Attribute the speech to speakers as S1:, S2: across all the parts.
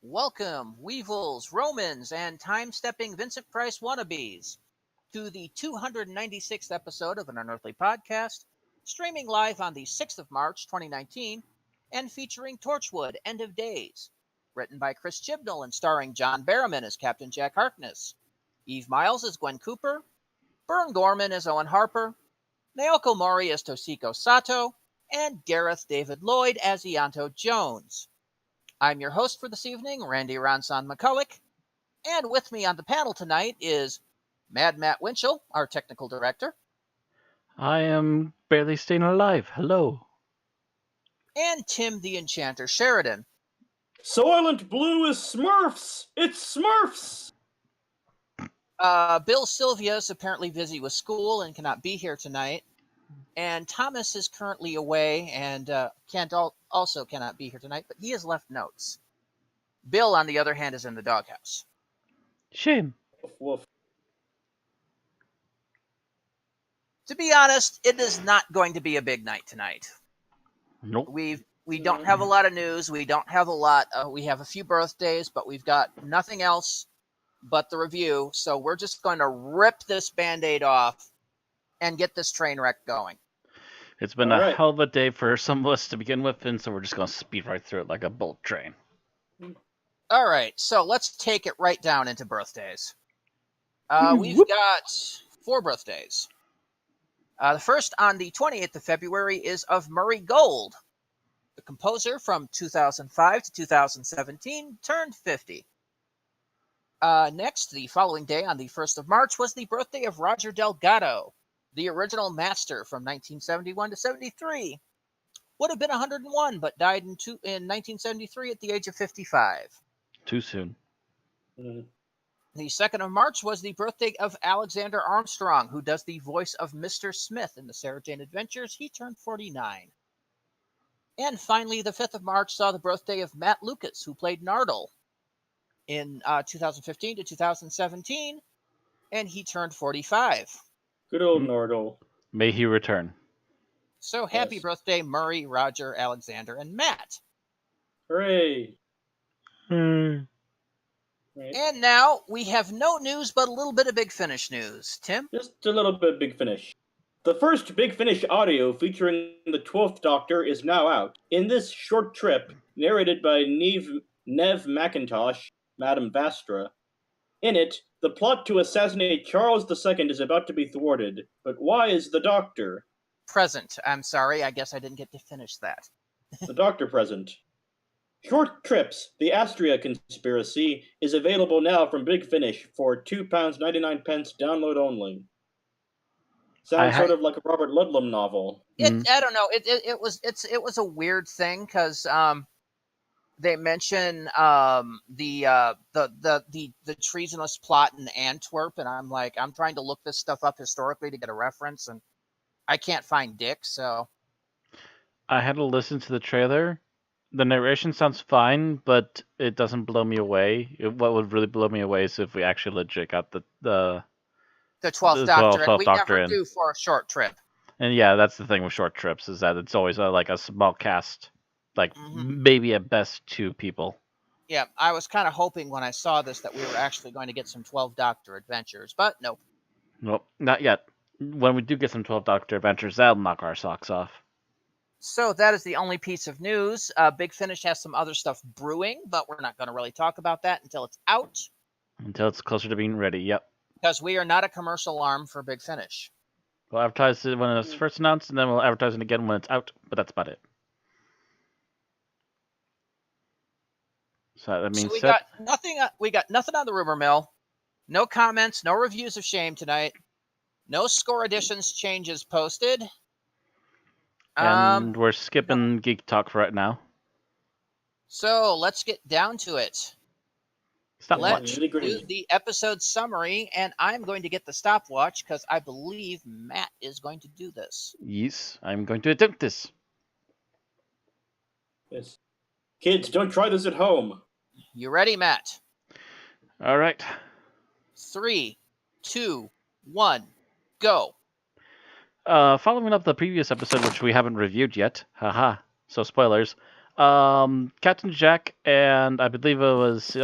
S1: Welcome, Weevils, Romans, and time-stepping Vincent Price wannabes, to the 296th episode of an Unearthly Podcast, streaming live on the 6th of March, 2019, and featuring Torchwood, End of Days, written by Chris Chibnall and starring John Barrowman as Captain Jack Harkness, Eve Miles as Gwen Cooper, Bern Gorman as Owen Harper, Naoko Mori as Toshiko Sato, and Gareth David Lloyd as Ianto Jones. I'm your host for this evening, Randy Ronson McCulloch, and with me on the panel tonight is Mad Matt Winchell, our technical director.
S2: I am barely staying alive. Hello.
S1: And Tim the Enchanter Sheridan.
S3: Soylent Blue is Smurfs! It's Smurfs!
S1: Bill Sylvia is apparently busy with school and cannot be here tonight. And Thomas is currently away and also cannot be here tonight, but he has left notes. Bill, on the other hand, is in the doghouse.
S2: Shame.
S3: Woof.
S1: To be honest, it is not going to be a big night tonight.
S2: Nope.
S1: We don't have a lot of news. We don't have a lot. We have a few birthdays, but we've got nothing else but the review. So we're just going to rip this Band-Aid off and get this train wreck going.
S2: It's been a hell of a day for some of us to begin with, and so we're just going to speed right through it like a bullet train.
S1: All right, so let's take it right down into birthdays. We've got 4 birthdays. The first on the 28th of February is of Murray Gold. The composer from 2005 to 2017 turned 50. Next, the following day on the 1st of March was the birthday of Roger Delgado, the original master from 1971 to 73. Would have been 101, but died in 1973 at the age of 55.
S2: Too soon.
S1: The 2nd of March was the birthday of Alexander Armstrong, who does the voice of Mr. Smith in the Sarah Jane Adventures. He turned 49. And finally, the 5th of March saw the birthday of Matt Lucas, who played Nardole in 2015 to 2017, and he turned 45.
S3: Good old Nardole.
S2: May he return.
S1: So happy birthday, Murray, Roger, Alexander, and Matt.
S3: Hooray.
S1: And now we have no news but a little bit of Big Finish news. Tim?
S3: Just a little bit of Big Finish. The first Big Finish audio featuring the 12th Doctor is now out. In this short trip, narrated by Nev McIntosh, Madame Vastra, in it, the plot to assassinate Charles II is about to be thwarted. But why is the Doctor
S1: present? I'm sorry, I guess I didn't get to finish that.
S3: The Doctor present. Short Trips, The Astria Conspiracy, is available now from Big Finish for £2.99 download only. Sounds sort of like a Robert Ludlum novel.
S1: I don't know. It was a weird thing because they mention the treasonous plot in Antwerp, and I'm like, I'm trying to look this stuff up historically to get a reference, and I can't find Dick. So
S2: I had to listen to the trailer. The narration sounds fine, but it doesn't blow me away. What would really blow me away is if we actually legit got the
S1: 12th Doctor, and we
S2: Doctor
S1: never do for a short trip.
S2: And yeah, that's the thing with short trips, is that it's always like a small cast, like maybe at best 2 people.
S1: Yeah, I was kind of hoping when I saw this that we were actually going to get some 12 Doctor adventures, but nope.
S2: Nope, not yet. When we do get some 12 Doctor adventures, that'll knock our socks off.
S1: So that is the only piece of news. Big Finish has some other stuff brewing, but we're not going to really talk about that until it's out.
S2: Until it's closer to being ready, yep.
S1: Because we are not a commercial arm for Big Finish.
S2: We'll advertise it when it's first announced, and then we'll advertise it again when it's out, but that's about it. So that means
S1: got nothing. We got nothing on the rumor mill. No comments, no reviews of shame tonight. No score additions changes posted.
S2: And we're skipping Geek Talk for right now.
S1: So let's get down to it. Let's do the episode summary, and I'm going to get the stopwatch because I believe Matt is going to do this.
S2: Yes, I'm going to attempt this.
S3: Yes. Kids, don't try this at home.
S1: You ready, Matt?
S2: All right.
S1: 3, 2, 1, go.
S2: Following up the previous episode, which we haven't reviewed yet, haha, so spoilers, Captain Jack and I believe it was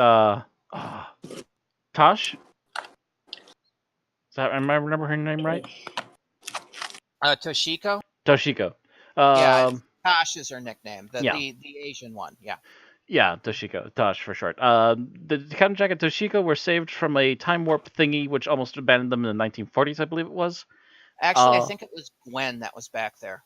S2: Tosh. Am I remember her name right?
S1: Toshiko?
S2: Toshiko.
S1: Yeah, Tosh is her nickname.
S2: Yeah.
S1: The Asian one, yeah.
S2: Yeah, Toshiko. Tosh for short. The Captain Jack and Toshiko were saved from a time warp thingy which almost abandoned them in the 1940s, I believe it was.
S1: Actually, I think it was Gwen that was back there.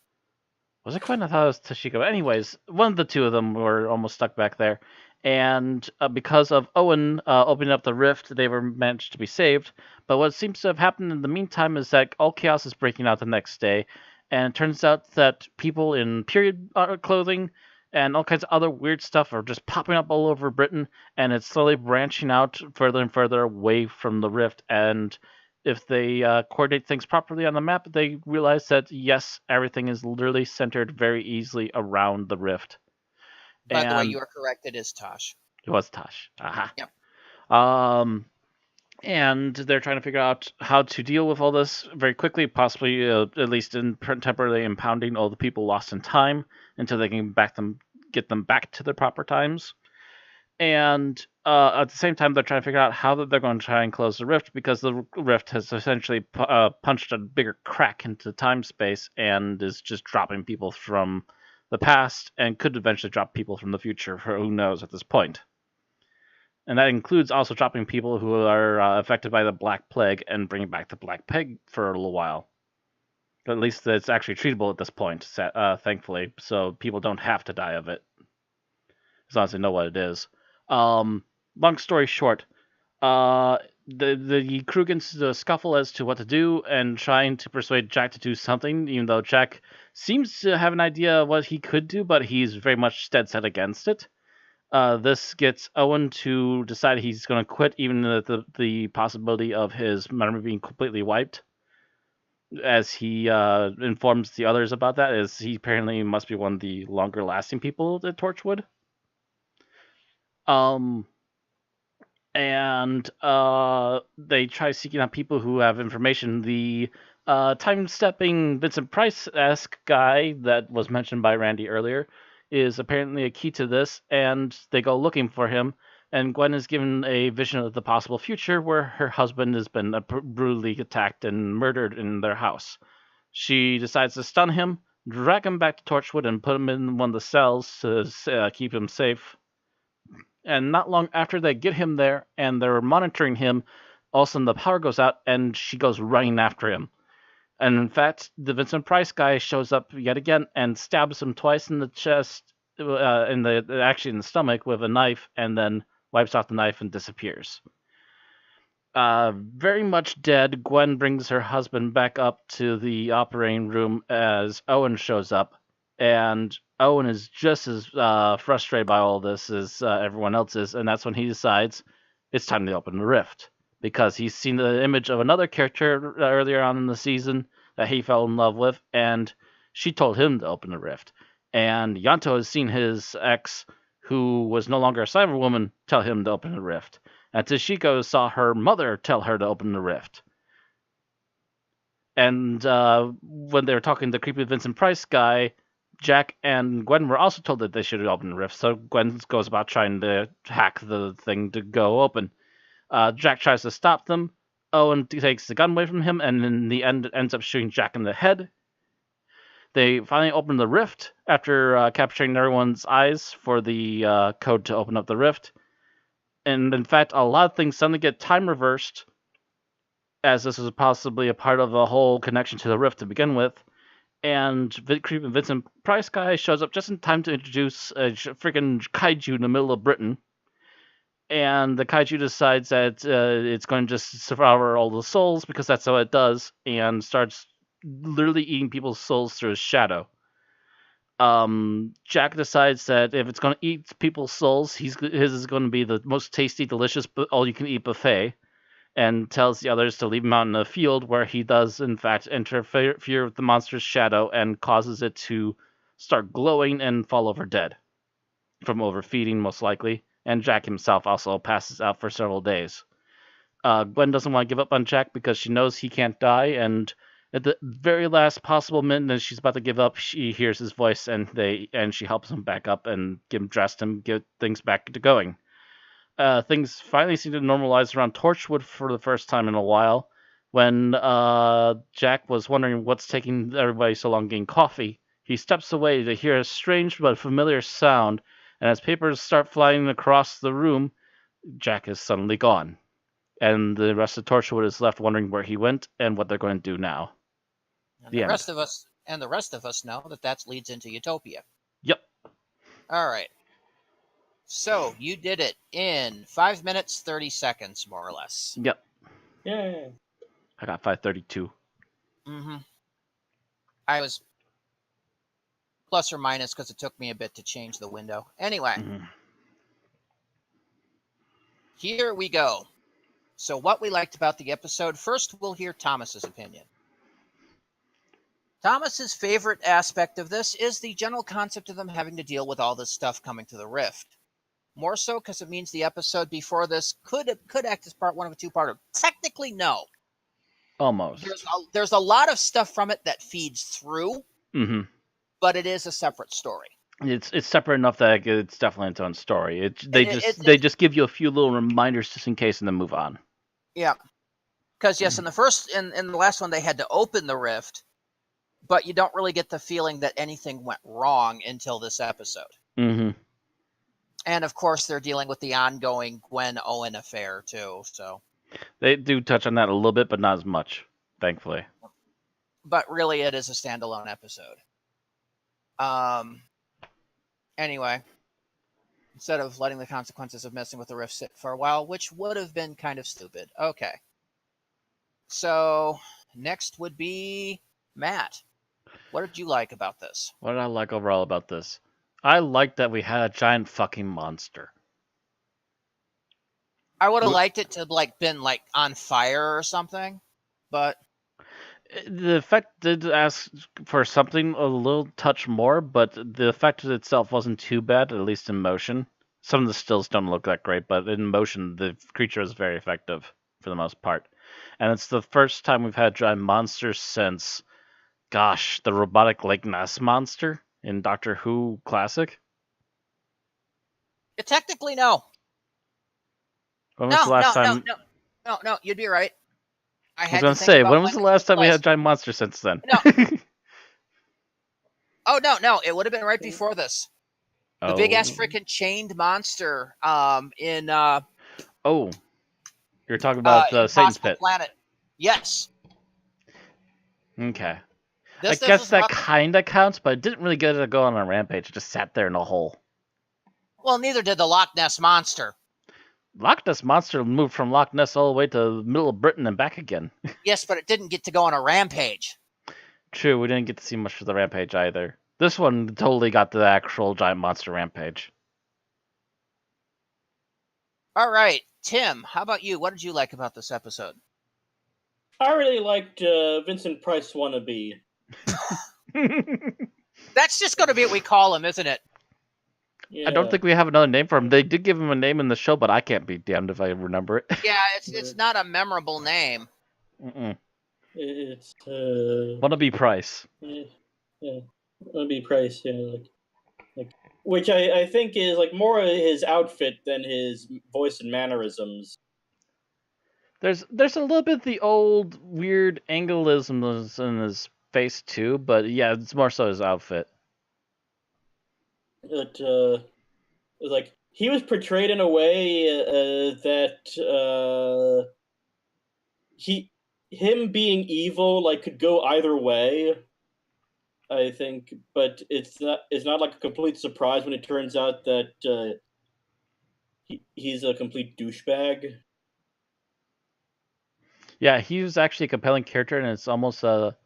S2: Was it Gwen? I thought it was Toshiko. Anyways, one of the two of them were almost stuck back there. And because of Owen opening up the rift, they were managed to be saved. But what seems to have happened in the meantime is that all chaos is breaking out the next day. And it turns out that people in period clothing and all kinds of other weird stuff are just popping up all over Britain. And it's slowly branching out further and further away from the rift. And if they coordinate things properly on the map, they realize that, yes, everything is literally centered very easily around the rift.
S1: By the way, you are correct. It is Tosh.
S2: It was Tosh. Aha.
S1: Yep.
S2: And they're trying to figure out how to deal with all this very quickly, possibly at least temporarily impounding all the people lost in time until they can get them back to their proper times. And at the same time, they're trying to figure out how they're going to try and close the rift, because the rift has essentially punched a bigger crack into time space and is just dropping people from the past and could eventually drop people from the future, for who knows at this point. And that includes also dropping people who are affected by the Black Plague and bringing back the Black Plague for a little while. But at least it's actually treatable at this point, thankfully, so people don't have to die of it, as long as they know what it is. Long story short, the crew gets into a scuffle as to what to do and trying to persuade Jack to do something, even though Jack seems to have an idea of what he could do, but he's very much dead set against it. This gets Owen to decide he's going to quit, even with the possibility of his memory being completely wiped. As he informs the others about that, as he apparently must be one of the longer lasting people at Torchwood. And they try seeking out people who have information. The time-stepping Vincent Price-esque guy that was mentioned by Randy earlier is apparently a key to this, and they go looking for him. And Gwen is given a vision of the possible future where her husband has been brutally attacked and murdered in their house. She decides to stun him, drag him back to Torchwood, and put him in one of the cells to keep him safe. And not long after they get him there and they're monitoring him, all of a sudden the power goes out and she goes running after him. And in fact, the Vincent Price guy shows up yet again and stabs him twice in the chest, actually in the stomach with a knife, and then wipes off the knife and disappears. Very much dead, Gwen brings her husband back up to the operating room as Owen shows up. And Owen is just as frustrated by all this as everyone else is, and that's when he decides it's time to open the rift. Because he's seen the image of another character earlier on in the season that he fell in love with, and she told him to open the rift. And Yanto has seen his ex, who was no longer a Cyberwoman, tell him to open the rift. And Toshiko saw her mother tell her to open the rift. And when they were talking to the creepy Vincent Price guy, Jack and Gwen were also told that they should open the rift, so Gwen goes about trying to hack the thing to go open. Jack tries to stop them. Owen takes the gun away from him, and in the end ends up shooting Jack in the head. They finally open the rift after capturing everyone's eyes for the code to open up the rift. And in fact, a lot of things suddenly get time reversed, as this was possibly a part of the whole connection to the rift to begin with. And creepy Vincent Price guy shows up just in time to introduce a freaking kaiju in the middle of Britain. And the kaiju decides that it's going to just devour all the souls, because that's how it does, and starts literally eating people's souls through his shadow. Jack decides that if it's going to eat people's souls, his is going to be the most tasty, delicious, all-you-can-eat buffet, and tells the others to leave him out in a field where he does, in fact, interfere with the monster's shadow and causes it to start glowing and fall over dead. From overfeeding, most likely. And Jack himself also passes out for several days. Gwen doesn't want to give up on Jack because she knows he can't die, and At the very last possible minute, as she's about to give up, she hears his voice, and she helps him back up and get him dressed and get things back to going. Things finally seem to normalize around Torchwood for the first time in a while. When Jack was wondering what's taking everybody so long getting coffee, he steps away to hear a strange but familiar sound, and as papers start flying across the room, Jack is suddenly gone. And the rest of Torchwood is left wondering where he went and what they're going to do now.
S1: And
S2: The
S1: the
S2: end.
S1: rest of us know that leads into Utopia.
S2: Yep.
S1: All right. So you did it in 5 minutes 30 seconds, more or less.
S2: Yep.
S3: Yeah.
S2: I got 5:32.
S1: Mm-hmm. I was plus or minus because it took me a bit to change the window. Anyway, Here we go. So what we liked about the episode, first we'll hear Thomas's opinion. Thomas's favorite aspect of this is the general concept of them having to deal with all this stuff coming to the Rift. More so because it means the episode before this could act as part one of a two-parter. Technically, no.
S2: Almost.
S1: There's a lot of stuff from it that feeds through, but it is a separate story.
S2: It's separate enough that it's definitely its own story. They just give you a few little reminders just in case and then move on.
S1: Yeah. Because yes, in the last one they had to open the Rift, but you don't really get the feeling that anything went wrong until this episode.
S2: Mm-hmm.
S1: And of course they're dealing with the ongoing Gwen Owen affair too, so
S2: They do touch on that a little bit, but not as much, thankfully.
S1: But really it is a standalone episode. Anyway, instead of letting the consequences of messing with the Rift sit for a while, which would have been kind of stupid. Okay. So, next would be Matt. What did you like about this?
S2: What did I like overall about this? I liked that we had a giant fucking monster.
S1: I would have liked it to have been on fire or something, but
S2: the effect did ask for something a little touch more, but the effect itself wasn't too bad, at least in motion. Some of the stills don't look that great, but in motion, the creature is very effective for the most part. And it's the first time we've had giant monsters since, the robotic Lake Ness monster in Doctor Who Classic.
S1: Technically, no.
S2: When was the last time?
S1: No, you'd be right.
S2: I was going to say, when was the last time we had a giant monster since then?
S1: No. Oh, no, it would have been right before this. The big-ass freaking chained monster in...
S2: Oh, you're talking about Satan's Pit.
S1: Planet. Yes.
S2: Okay. I guess that kind of counts, but it didn't really get it to go on a rampage. It just sat there in a hole.
S1: Well, neither did the Loch Ness Monster.
S2: Loch Ness Monster moved from Loch Ness all the way to the middle of Britain and back again.
S1: Yes, but it didn't get to go on a rampage.
S2: True, we didn't get to see much of the rampage either. This one totally got the actual giant monster rampage.
S1: All right, Tim, how about you? What did you like about this episode?
S3: I really liked Vincent Price Wannabe.
S1: That's just going to be what we call him, isn't it?
S3: Yeah.
S2: I don't think we have another name for him. They did give him a name in the show, but I can't be damned if I remember it.
S1: Yeah, it's not a memorable name.
S3: It's
S2: Wannabe Price.
S3: Yeah, Wannabe Price. Yeah, like which I think is more his outfit than his voice and mannerisms.
S2: There's a little bit of the old weird anglisms in his face too, but yeah, it's more so his outfit.
S3: It was he was portrayed in a way that him being evil could go either way, I think, but it's not a complete surprise when it turns out that he's a complete douchebag.
S2: Yeah, he was actually a compelling character, and it's almost a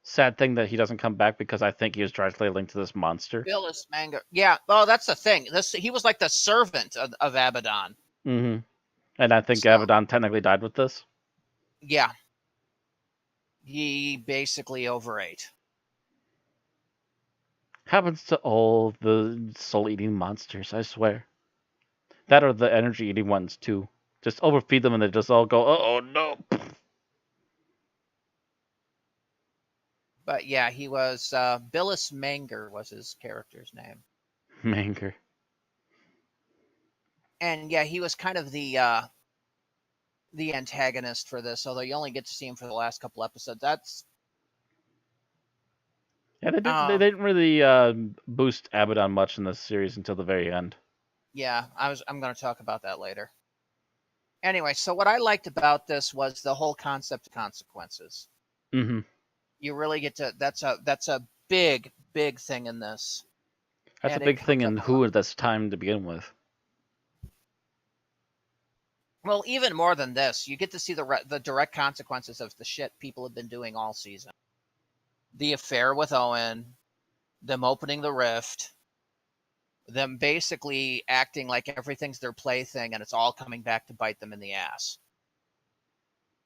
S2: sad thing that he doesn't come back because I think he was directly linked to this monster.
S1: Phyllis Manga. Yeah, well, that's the thing. He was like the servant of Abaddon.
S2: Mm-hmm. And I think Abaddon technically died with this.
S1: Yeah. He basically overate.
S2: Happens to all the soul-eating monsters, I swear. That or the energy-eating ones, too. Just overfeed them and they just all go, oh no!
S1: But yeah, he was Billis Manger was his character's name.
S2: Manger.
S1: And yeah, he was kind of the antagonist for this, although you only get to see him for the last couple episodes. That's
S2: Yeah, they didn't really boost Abaddon much in this series until the very end.
S1: yeah, I'm going to talk about that later. Anyway, so what I liked about this was the whole concept of consequences.
S2: Mm-hmm.
S1: You really get to that's a big thing in this.
S2: That's
S1: And
S2: a
S1: it
S2: big thing
S1: comes
S2: in
S1: up a
S2: Who
S1: lot.
S2: at this time to begin with.
S1: Well, even more than this, you get to see the direct consequences of the shit people have been doing all season. The affair with Owen, them opening the rift, them basically acting like everything's their plaything and it's all coming back to bite them in the ass.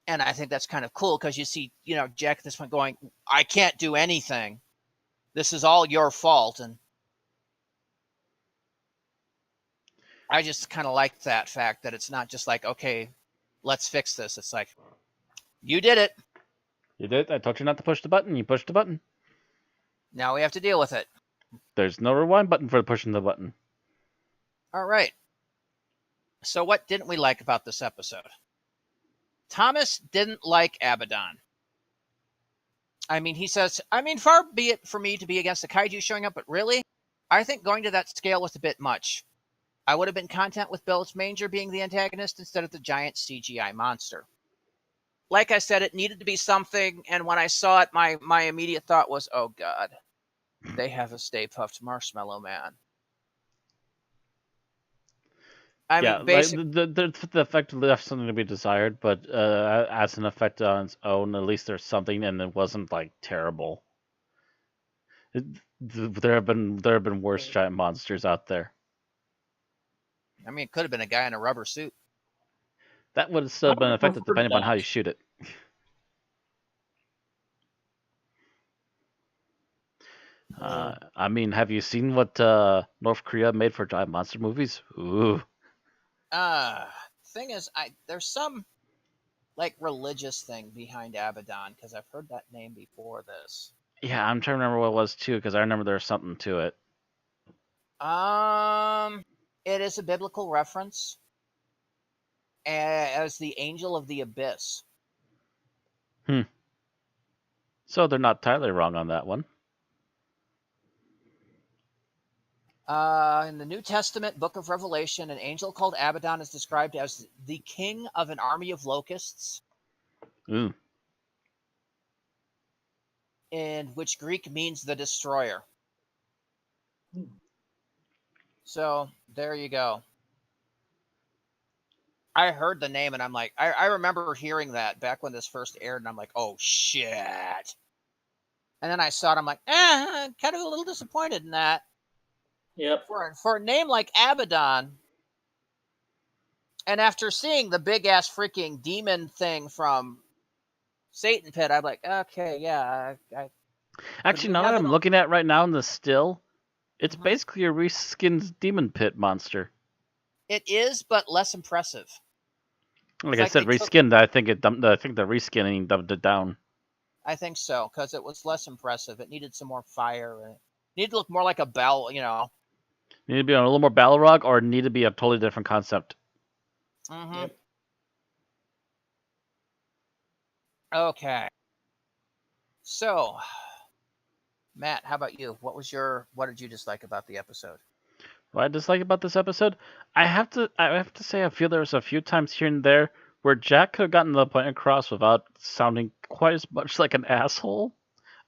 S1: And I think that's kind of cool because you see, Jack at this point going, I can't do anything. This is all your fault. And I just kind of like that fact that it's not just like, okay, let's fix this. It's like, you did it.
S2: You did. I told you not to push the button. You pushed the button.
S1: Now we have to deal with it.
S2: There's no rewind button for pushing the button.
S1: All right. So what didn't we like about this episode? Thomas didn't like Abaddon. I mean, he says, far be it for me to be against the kaiju showing up, but really, I think going to that scale was a bit much. I would have been content with Billis Manger being the antagonist instead of the giant CGI monster. Like I said, it needed to be something, and when I saw it, my immediate thought was, oh god, they have a Stay Puft Marshmallow Man.
S2: Like the effect left something to be desired, but as an effect on its own, at least there's something, and it wasn't like terrible. There have been worse giant monsters out there.
S1: I mean, it could have been a guy in a rubber suit.
S2: That would have still been effective depending on how you shoot it. Have you seen what North Korea made for giant monster movies? Ooh.
S1: Thing is, there's some like religious thing behind Abaddon because I've heard that name before this.
S2: Yeah, I'm trying to remember what it was too because I remember there was something to it.
S1: It is a biblical reference as the angel of the abyss.
S2: So they're not entirely wrong on that one.
S1: In the New Testament book of Revelation, an angel called Abaddon is described as the king of an army of locusts.
S2: Ooh.
S1: In which Greek means the destroyer. So there you go. I heard the name and I'm like, I remember hearing that back when this first aired and I'm like, oh shit. And then I saw it, I'm like, kind of a little disappointed in that.
S3: Yep.
S1: For a name like Abaddon, and after seeing the big ass freaking demon thing from Satan Pit, I'm like, okay, yeah.
S2: Actually, now that I'm looking at right now in the still, it's basically a reskinned demon pit monster.
S1: It is, but less impressive.
S2: Like I said, reskinned. I think the reskinning dumbed it down.
S1: I think so because it was less impressive. It needed some more fire. It needed to look more like a bell,
S2: Need to be on a little more Balrog, or need to be a totally different concept.
S1: Mm-hmm. Yep. Okay. So, Matt, how about you? What did you dislike about the episode?
S2: What I dislike about this episode, I have to say I feel there was a few times here and there where Jack could have gotten the point across without sounding quite as much like an asshole.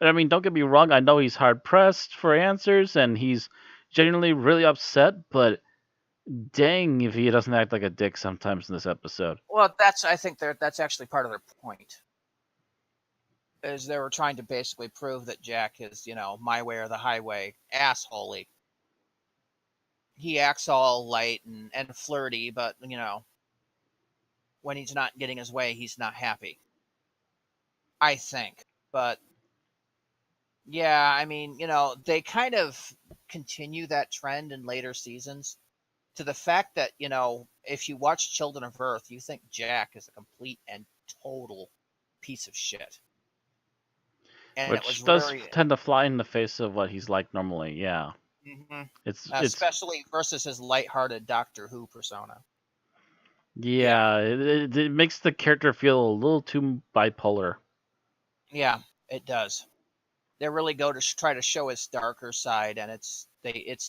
S2: And I mean, don't get me wrong, I know he's hard pressed for answers and he's genuinely really upset, but dang if he doesn't act like a dick sometimes in this episode.
S1: Well, I think that's actually part of their point. Is they were trying to basically prove that Jack is, my way or the highway, assholey. He acts all light and flirty, but, when he's not getting his way, he's not happy. I think. But, yeah, I mean, they kind of continue that trend in later seasons to the fact that, if you watch Children of Earth, you think Jack is a complete and total piece of shit. and it was
S2: Which does
S1: very,
S2: tend to fly in the face of what he's like normally. Yeah,
S1: mhm,
S2: it's
S1: especially versus his lighthearted Doctor Who persona.
S2: yeah, it makes the character feel a little too bipolar.
S1: Yeah, it does. They really go to try to show his darker side, and it's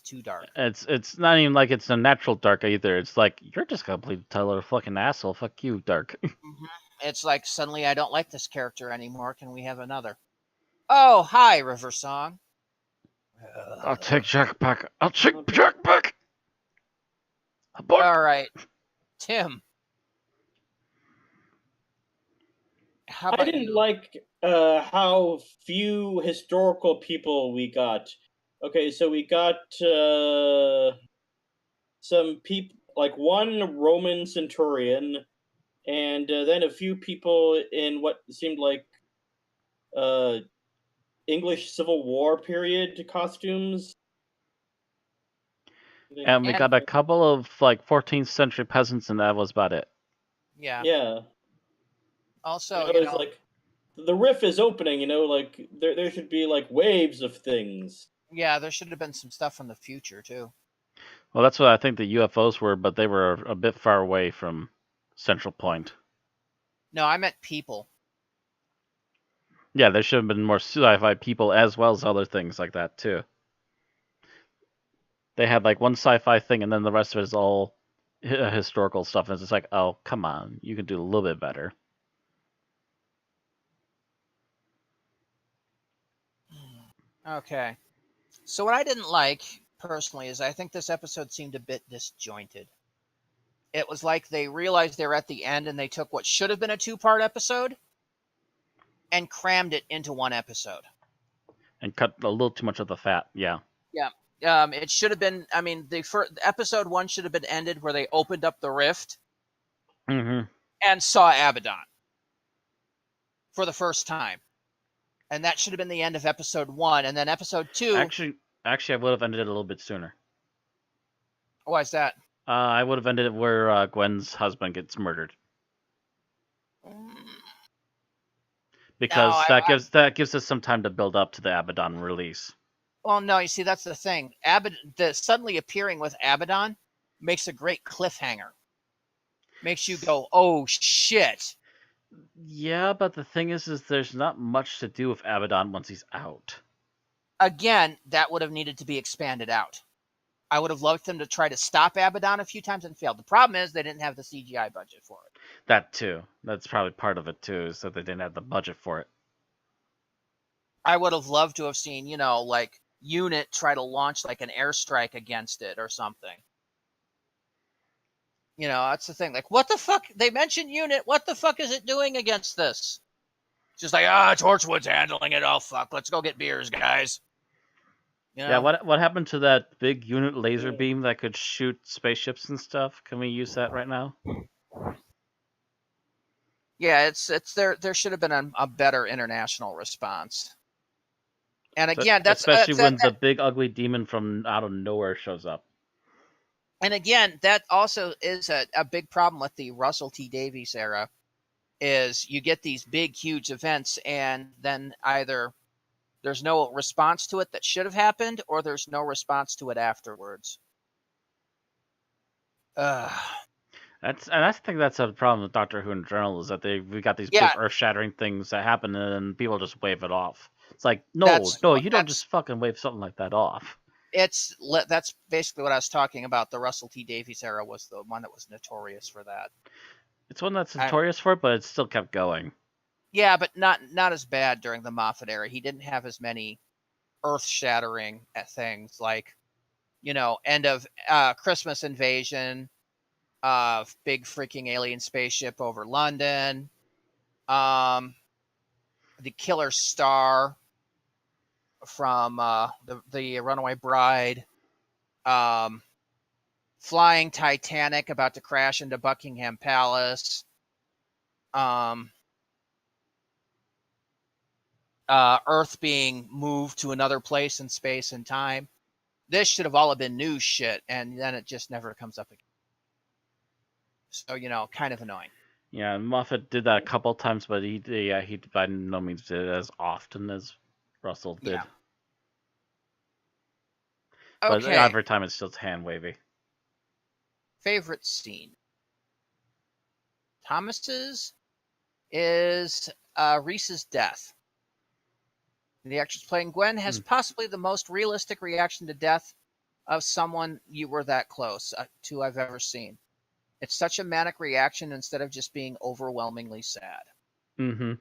S1: too dark.
S2: It's not even like it's a natural dark either. It's like you're just a complete total fucking asshole. Fuck you, dark.
S1: Mhm. It's like suddenly I don't like this character anymore. Can we have another? Oh, hi, River Song.
S2: I'll take Jack back. I'll take Jack back. Abort.
S1: All right, Tim. How
S3: I
S1: about
S3: didn't
S1: you?
S3: like how few historical people we got. Okay, so we got some people, like one Roman centurion, and then a few people in what seemed like uh, English Civil War period costumes.
S2: And we
S1: And
S2: got a couple of like 14th century peasants, and that was about it.
S1: yeah.
S3: Yeah,
S1: Also,
S3: it's like the riff is opening. Like there should be like waves of things.
S1: yeah, there should have been some stuff from the future too.
S2: Well, that's what I think the UFOs were, but they were a bit far away from Central Point.
S1: No, I meant people.
S2: Yeah, there should have been more sci-fi people as well as other things like that too. They had like one sci-fi thing, and then the rest of it is all historical stuff. And it's just like, oh, come on, you can do a little bit better.
S1: Okay. So what I didn't like personally is I think this episode seemed a bit disjointed. It was like they realized they were at the end and they took what should have been a two-part episode and crammed it into one episode.
S2: And cut a little too much of the fat. Yeah.
S1: Yeah. It should have been. I mean, the first episode one should have been ended where they opened up the rift
S2: Mm-hmm.
S1: and saw Abaddon for the first time, and that should have been the end of episode one. And then episode two.
S2: Actually, I would have ended it a little bit sooner.
S1: Why is that?
S2: I would have ended it where Gwen's husband gets murdered, because
S1: No,
S2: that gives us some time to build up to the Abaddon release.
S1: well, no. You see, that's the thing. The suddenly appearing with Abaddon makes a great cliffhanger. Makes you go, "Oh shit!"
S2: Yeah, but the thing is there's not much to do with Abaddon once he's out.
S1: Again, that would have needed to be expanded out. I would have loved them to try to stop Abaddon a few times and failed. The problem is they didn't have the CGI budget for it.
S2: That too. That's probably part of it too, is that they didn't have the budget for it.
S1: I would have loved to have seen, like Unit try to launch like an airstrike against it or something. That's the thing. Like, what the fuck? They mentioned Unit. What the fuck is it doing against this? It's just like, Torchwood's handling it. Oh, fuck. Let's go get beers, guys.
S2: Yeah, what happened to that big unit laser beam that could shoot spaceships and stuff? Can we use that right now?
S1: Yeah, it's there should have been a better international response. And again, that's
S2: especially when the big ugly demon from out of nowhere shows up.
S1: And again, that also is a big problem with the Russell T Davies era, is you get these big, huge events, and then either there's no response to it that should have happened, or there's no response to it afterwards.
S2: I think that's a problem with Doctor Who in general, is that we got these big earth-shattering things that happen, and then people just wave it off. It's like, no, you don't just fucking wave something like that off.
S1: That's basically what I was talking about. The Russell T Davies era was the one that was notorious for that.
S2: It's one that's notorious for it, but it still kept going.
S1: Yeah, but not as bad during the Moffat era. He didn't have as many earth-shattering things like, end of Christmas invasion, big freaking alien spaceship over London, the killer star from the Runaway Bride, flying Titanic about to crash into Buckingham Palace, Earth being moved to another place in space and time. This should have all been news shit, and then it just never comes up again. So, kind of annoying.
S2: Yeah, Moffat did that a couple times, but he by no means did it as often as Russell did.
S1: Yeah.
S2: But
S1: Okay.
S2: every time it's just hand wavy.
S1: Favorite scene. Thomas's is Reese's death. The actress playing Gwen has possibly the most realistic reaction to death of someone you were that close to I've ever seen. It's such a manic reaction instead of just being overwhelmingly sad.
S2: Mm-hmm.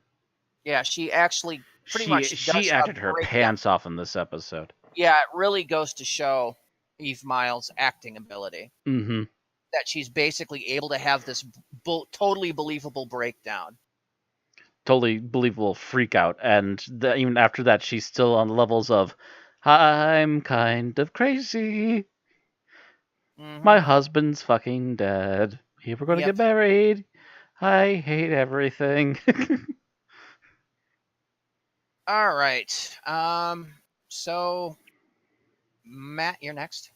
S1: Yeah, she actually pretty much
S2: She
S1: does
S2: acted
S1: a
S2: her
S1: breakdown.
S2: pants off in this episode.
S1: Yeah, it really goes to show Eve Miles' acting ability.
S2: Mm-hmm.
S1: That she's basically able to have this totally believable breakdown.
S2: Totally believable freak out, and even after that, she's still on the levels of, I'm kind of crazy.
S1: Mm-hmm.
S2: My husband's fucking dead. We're gonna get married. I hate everything.
S1: All right. So Matt, you're next.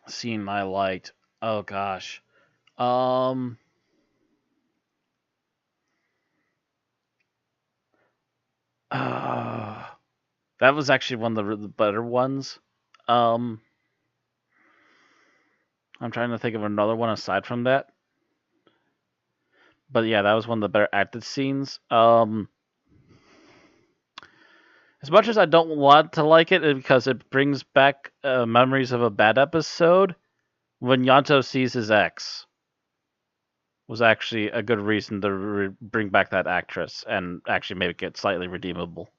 S2: Scene I liked. Oh gosh. That was actually one of the better ones. I'm trying to think of another one aside from that. But yeah, that was one of the better acted scenes. As much as I don't want to like it because it brings back memories of a bad episode, when Yanto sees his ex was actually a good reason to bring back that actress and actually make it slightly redeemable.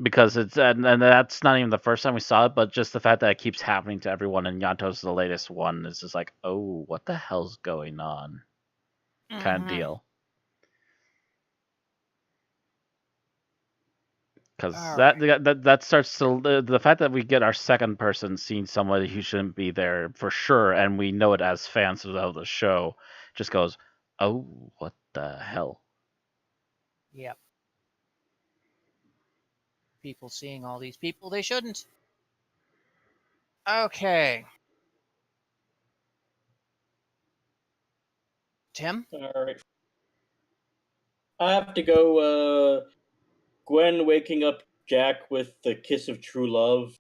S2: Because it's and that's not even the first time we saw it, but just the fact that it keeps happening to everyone, and Yanto's the latest one is just like, oh, what the hell's going on, kind of deal. Because that starts to the fact that we get our second person seeing somebody who shouldn't be there for sure, and we know it as fans of the show, just goes, oh, what the hell?
S1: Yep. People seeing all these people they shouldn't. Okay. Tim?
S3: All right. I have to go Gwen waking up Jack with the kiss of true love.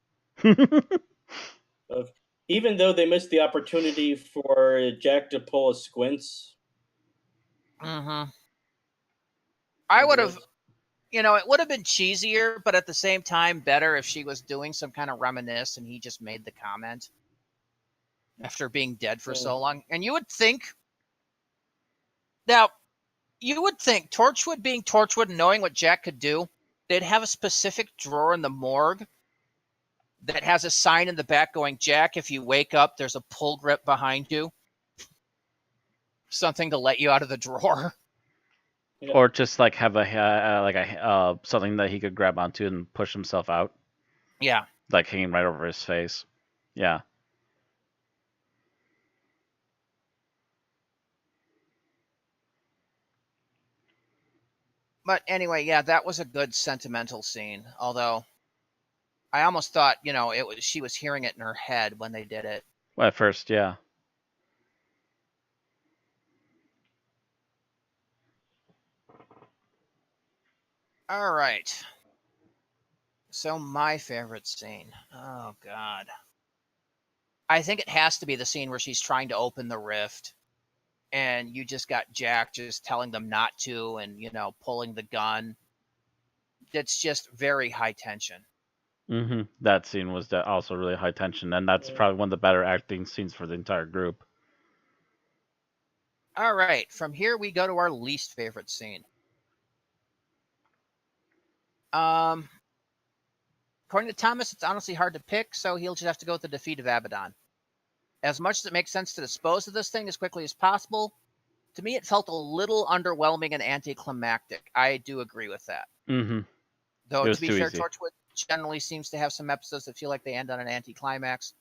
S3: Even though they missed the opportunity for Jack to pull a squints.
S1: Mm-hmm. I would have, it would have been cheesier, but at the same time better if she was doing some kind of reminisce and he just made the comment after being dead for so long. And you would think, Torchwood being Torchwood and knowing what Jack could do, they'd have a specific drawer in the morgue that has a sign in the back going, Jack, if you wake up, there's a pull grip behind you. Something to let you out of the drawer.
S2: Yeah. Or just like have a something that he could grab onto and push himself out.
S1: Yeah.
S2: Like hanging right over his face. Yeah.
S1: But anyway, yeah, that was a good sentimental scene. Although I almost thought, she was hearing it in her head when they did it.
S2: Well, at first, yeah.
S1: All right. So my favorite scene. Oh, God. I think it has to be the scene where she's trying to open the rift. And you just got Jack just telling them not to and, pulling the gun. It's just very high tension.
S2: Mm-hmm. That scene was also really high tension. And that's probably one of the better acting scenes for the entire group.
S1: All right. From here, we go to our least favorite scene. According to Thomas, it's honestly hard to pick, so he'll just have to go with the defeat of Abaddon. As much as it makes sense to dispose of this thing as quickly as possible, to me it felt a little underwhelming and anticlimactic. I do agree with that.
S2: Mm-hmm.
S1: Though, to be fair, Torchwood generally seems to have some episodes that feel like they end on an anticlimax.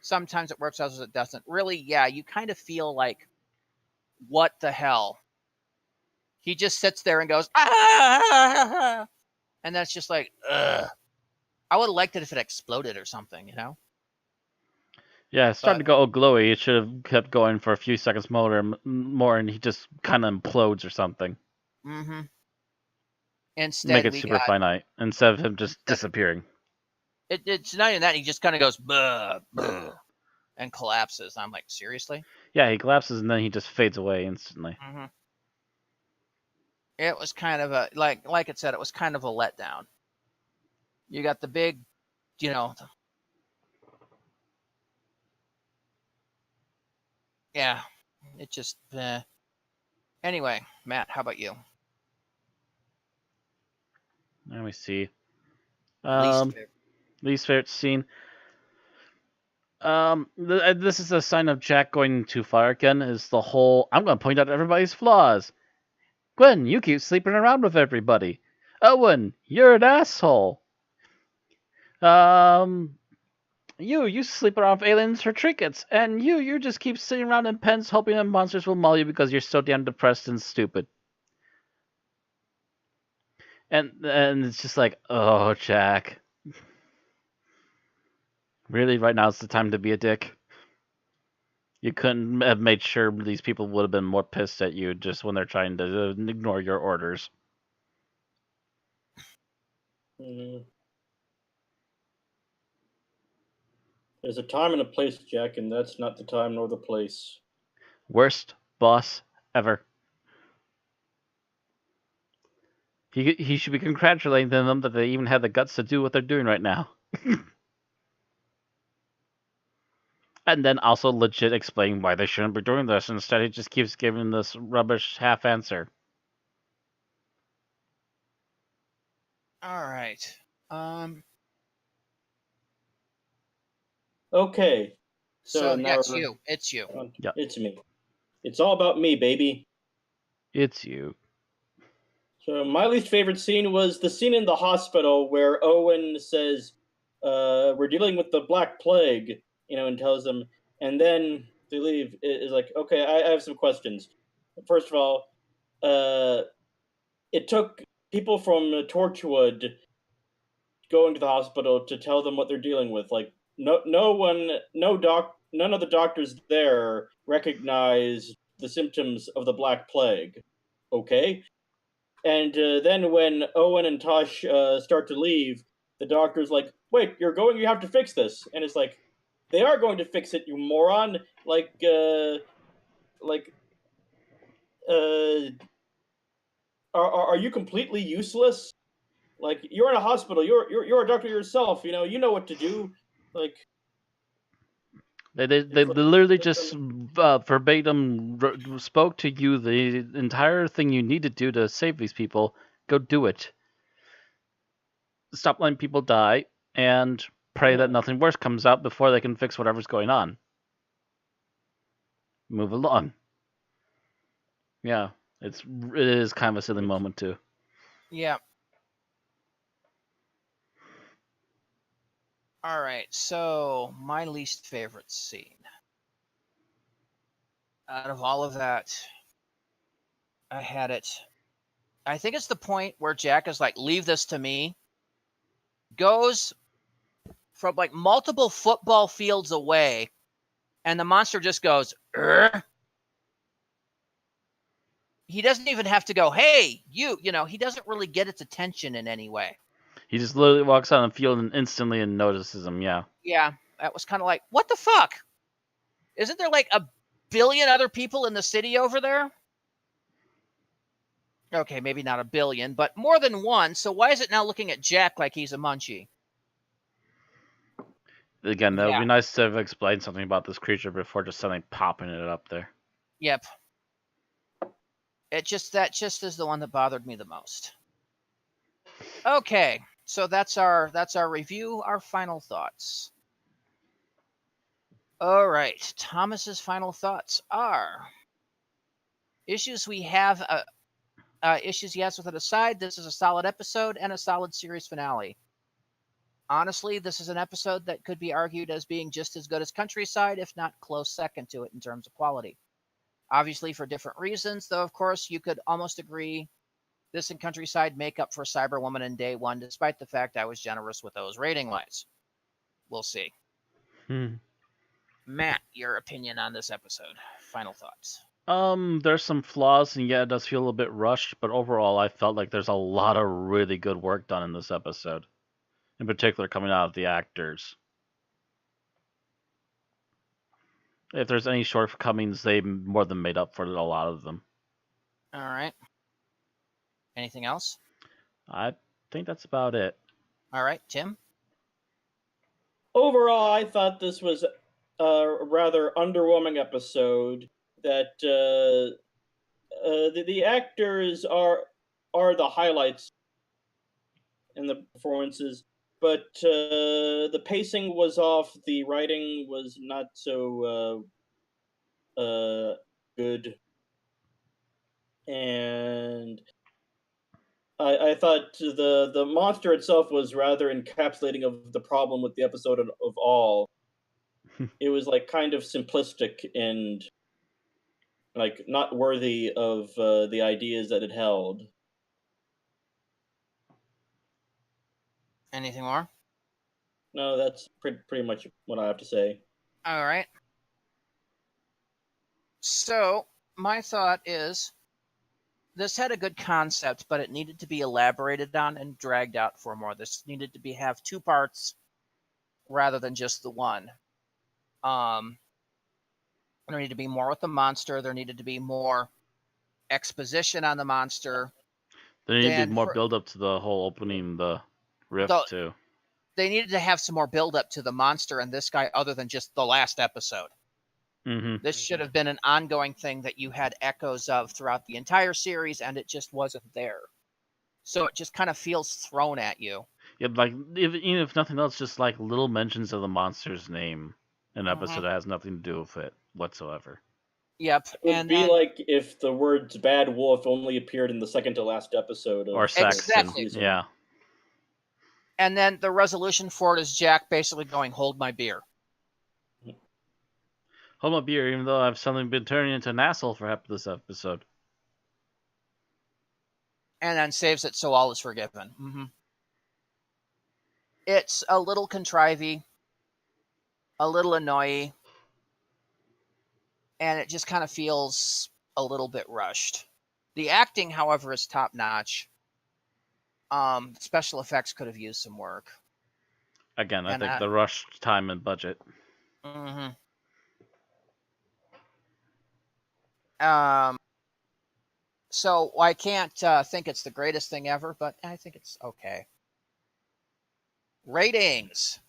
S1: Sometimes it works, others it doesn't. Really, yeah, you kind of feel like, what the hell? He just sits there and goes, ah! And that's just like, ugh. I would have liked it if it exploded or something,
S2: Yeah, it's starting to go all glowy. It should have kept going for a few seconds more, and he just kind of implodes or something.
S1: Mm-hmm. Instead,
S2: Make it
S1: we
S2: super
S1: got
S2: finite instead of him just disappearing.
S1: it's not even that. He just kind of goes buh, buh, and collapses. I'm like, seriously?
S2: Yeah, he collapses and then he just fades away instantly.
S1: Mm-hmm. It was kind of a like it said. It was kind of a letdown. You got the big, yeah. It just. Anyway, Matt, how about you?
S2: Let me see.
S1: Least favorite.
S2: Least favorite scene. This is a sign of Jack going too far again. Is the whole I'm going to point out everybody's flaws. Gwen, you keep sleeping around with everybody. Owen, you're an asshole. Um, you sleep around with aliens for trinkets, and you just keep sitting around in pens hoping that monsters will maul you because you're so damn depressed and stupid. And it's just like, oh, Jack. Really, right now is the time to be a dick? You couldn't have made sure these people would have been more pissed at you just when they're trying to ignore your orders.
S3: Mm. There's a time and a place, Jack, and that's not the time nor the place.
S2: Worst boss ever. He should be congratulating them that they even had the guts to do what they're doing right now. And then also legit explain why they shouldn't be doing this. Instead, he just keeps giving this rubbish half answer.
S1: All right.
S3: Okay.
S1: So
S3: now
S1: it's you. It's you.
S2: Yep.
S3: It's me. It's all about me, baby.
S2: It's you.
S3: So my least favorite scene was the scene in the hospital where Owen says, "We're dealing with the Black Plague," and tells them, and then they leave. Is like, okay, I have some questions. First of all, it took people from Torchwood going to the hospital to tell them what they're dealing with. Like, none of the doctors there recognize the symptoms of the Black Plague. Okay. And then when Owen and Tosh start to leave, the doctor's like, "Wait, you're going? You have to fix this." And it's like, they are going to fix it, you moron. Are you completely useless? Like, you're in a hospital. You're a doctor yourself. You know what to do. Like,
S2: They literally just verbatim spoke to you the entire thing you need to do to save these people. Go do it. Stop letting people die and pray that nothing worse comes out before they can fix whatever's going on. Move along. Yeah, it is kind of a silly moment too.
S1: Yeah. All right. So my least favorite scene out of all of that, I had it. I think it's the point where Jack is like, "Leave this to me." Goes from like multiple football fields away, and the monster just goes, "Urgh." He doesn't even have to go, "Hey, you." He doesn't really get its attention in any way.
S2: He just literally walks out on the field and instantly notices him. Yeah.
S1: Yeah, that was kind of like, what the fuck? Isn't there like a billion other people in the city over there? Okay, maybe not a billion, but more than one. So why is it now looking at Jack like he's a munchie?
S2: Again, that would be nice to have explained something about this creature before just suddenly popping it up there.
S1: Yep. That just is the one that bothered me the most. Okay, so that's our review, our final thoughts. All right, Thomas's final thoughts are issues we have. Issues he has with it aside, this is a solid episode and a solid series finale. Honestly, this is an episode that could be argued as being just as good as Countryside, if not close second to it in terms of quality. Obviously, for different reasons, though, of course, you could almost agree this and Countryside make up for Cyberwoman and Day One, despite the fact I was generous with those rating wise. We'll see. Matt, your opinion on this episode. Final thoughts.
S2: There's some flaws, and yeah, it does feel a little bit rushed, but overall, I felt like there's a lot of really good work done in this episode. In particular, coming out of the actors. If there's any shortcomings, they more than made up for a lot of them.
S1: All right. Anything else?
S2: I think that's about it.
S1: All right, Tim?
S3: Overall, I thought this was a rather underwhelming episode. That the actors are the highlights in the performances, but the pacing was off. The writing was not so good, and I thought the monster itself was rather encapsulating of the problem with the episode of all. It was like kind of simplistic and like not worthy of the ideas that it held.
S1: Anything more?
S3: No, that's pretty much what I have to say.
S1: All right. So, my thought is this had a good concept, but it needed to be elaborated on and dragged out for more. This needed to have two parts rather than just the one. There needed to be more with the monster. There needed to be more exposition on the monster.
S2: There needed to be more build up to the whole opening the rift too.
S1: They needed to have some more build up to the monster and this guy other than just the last episode.
S2: Mm-hmm.
S1: This should have been an ongoing thing that you had echoes of throughout the entire series, and it just wasn't there. So it just kind of feels thrown at you.
S2: Yeah, like even if nothing else, just like little mentions of the monster's name in an episode that has nothing to do with it whatsoever.
S1: Yep.
S3: It would be like if the words "bad wolf" only appeared in the second to last episode.
S2: Or Saxon.
S1: Exactly.
S2: Yeah.
S1: And then the resolution for it is Jack basically going, "Hold my beer."
S2: Hold my beer, even though I've suddenly been turning into an asshole for half of this episode.
S1: And then saves it so all is forgiven. Mm-hmm. It's a little contrivey, a little annoying, and it just kind of feels a little bit rushed. The acting, however, is top-notch. Special effects could have used some work.
S2: Again, I think the rushed time and budget.
S1: Mm-hmm. So I can't think it's the greatest thing ever, but I think it's okay. Ratings.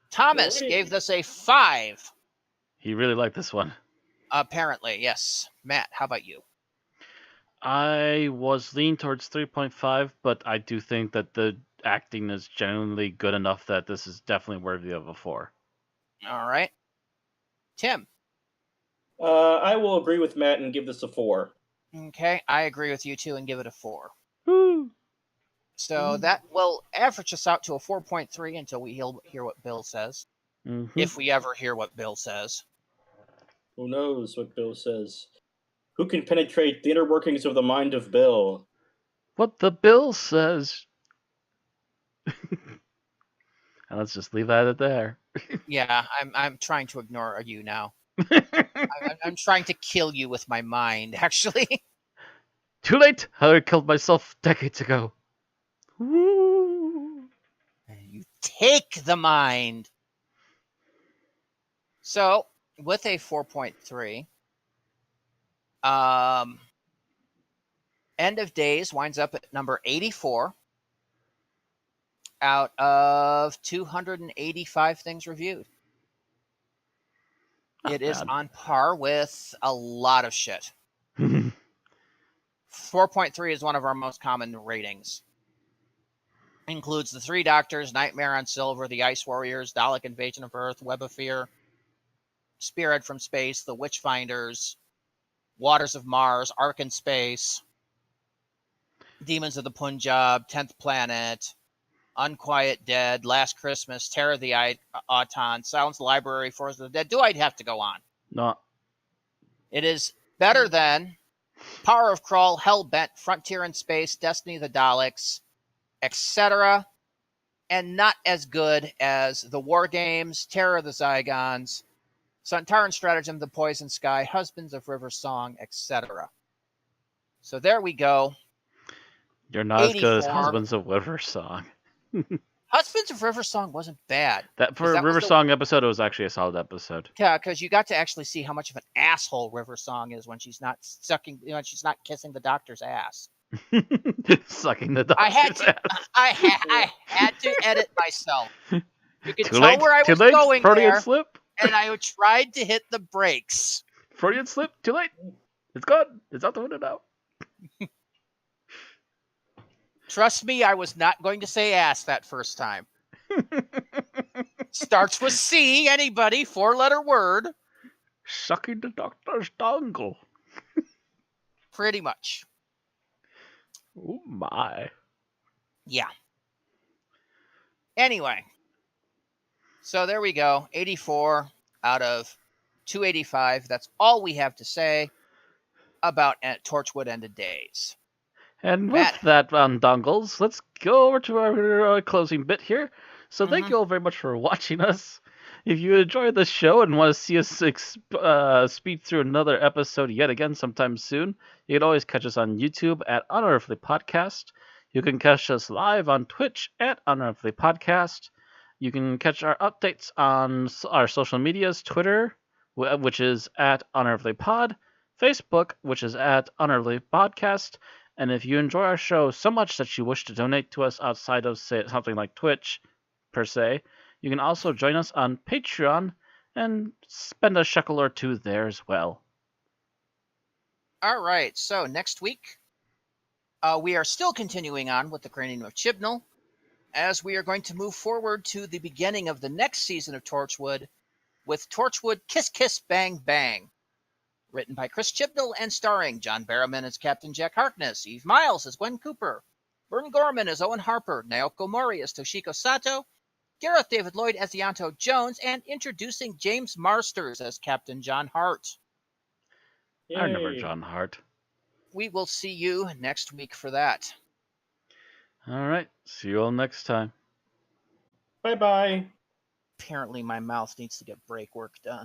S1: Thomas gave this a 5.
S2: He really liked this one.
S1: Apparently, yes. Matt, how about you?
S2: I was leaning towards 3.5, but I do think that the acting is genuinely good enough that this is definitely worthy of a 4.
S1: All right. Tim?
S3: I will agree with Matt and give this a 4.
S1: Okay, I agree with you too and give it a 4.
S2: Woo!
S1: So that will average us out to a 4.3 until we hear what Bill says.
S2: Mm-hmm.
S1: If we ever hear what Bill says.
S3: Who knows what Bill says? Who can penetrate the inner workings of the mind of Bill?
S2: What the Bill says. And let's just leave that at there.
S1: Yeah, I'm trying to ignore you now. I'm trying to kill you with my mind, actually.
S2: Too late! I killed myself decades ago. Woo!
S1: You take the mind. So, with a 4.3, End of Days winds up at number 84 out of 285 things reviewed. It is on par with a lot of shit. 4.3 is one of our most common ratings. Includes The Three Doctors, Nightmare on Silver, The Ice Warriors, Dalek Invasion of Earth, Web of Fear, Spirit from Space, The Witchfinders, Waters of Mars, Ark in Space, Demons of the Punjab, 10th Planet, Unquiet Dead, Last Christmas, Terror of the Auton, Silence Library, Forest of the Dead. Do I have to go on?
S2: No.
S1: It is better than Power of Krull, Hellbent, Frontier in Space, Destiny of the Daleks, etc., and not as good as The War Games, Terror of the Zygons, Sontaran Stratagem, The Poison Sky, Husbands of River Song, etc. So there we go.
S2: You're not as good as
S1: 84.
S2: Husbands of River Song.
S1: Husbands of River Song wasn't bad.
S2: That for a River Song episode, it was actually a solid episode.
S1: Yeah, because you got to actually see how much of an asshole River Song is when she's not she's not kissing the doctor's ass.
S2: Sucking the doctor's ass.
S1: I had to edit myself. You could
S2: Too
S1: tell
S2: late.
S1: where I
S2: Too
S1: was
S2: late.
S1: going
S2: Freudian
S1: there,
S2: slip.
S1: and I tried to hit the brakes.
S2: Freudian slip. Too late. It's gone. It's out the window now.
S1: Trust me, I was not going to say ass that first time. Starts with C, anybody, 4-letter word.
S2: Sucking the doctor's dongle.
S1: Pretty much.
S2: Oh my.
S1: Yeah. Anyway. So there we go. 84 out of 285. That's all we have to say about Torchwood Ended Days.
S2: And
S1: Matt.
S2: with that on dongles, let's go over to our closing bit here. So thank you all very much for watching us. If you enjoyed the show and want to see us speed through another episode yet again sometime soon, you can always catch us on YouTube at Unearthly Podcast. You can catch us live on Twitch at Unearthly Podcast. You can catch our updates on our social medias, Twitter, which is at Unearthly Pod, Facebook, which is at Unearthly Podcast. And if you enjoy our show so much that you wish to donate to us outside of, say, something like Twitch, per se, you can also join us on Patreon and spend a shekel or two there as well.
S1: All right, so next week, we are still continuing on with the Cranium of Chibnall, as we are going to move forward to the beginning of the next season of Torchwood with Torchwood Kiss Kiss Bang Bang. Written by Chris Chibnall and starring John Barrowman as Captain Jack Harkness, Eve Miles as Gwen Cooper, Vern Gorman as Owen Harper, Naoko Mori as Toshiko Sato, Gareth David Lloyd as Ianto Jones, and introducing James Marsters as Captain John Hart.
S2: Yay. I remember John Hart.
S1: We will see you next week for that.
S2: All right. See you all next time.
S3: Bye-bye.
S1: Apparently my mouth needs to get break work done.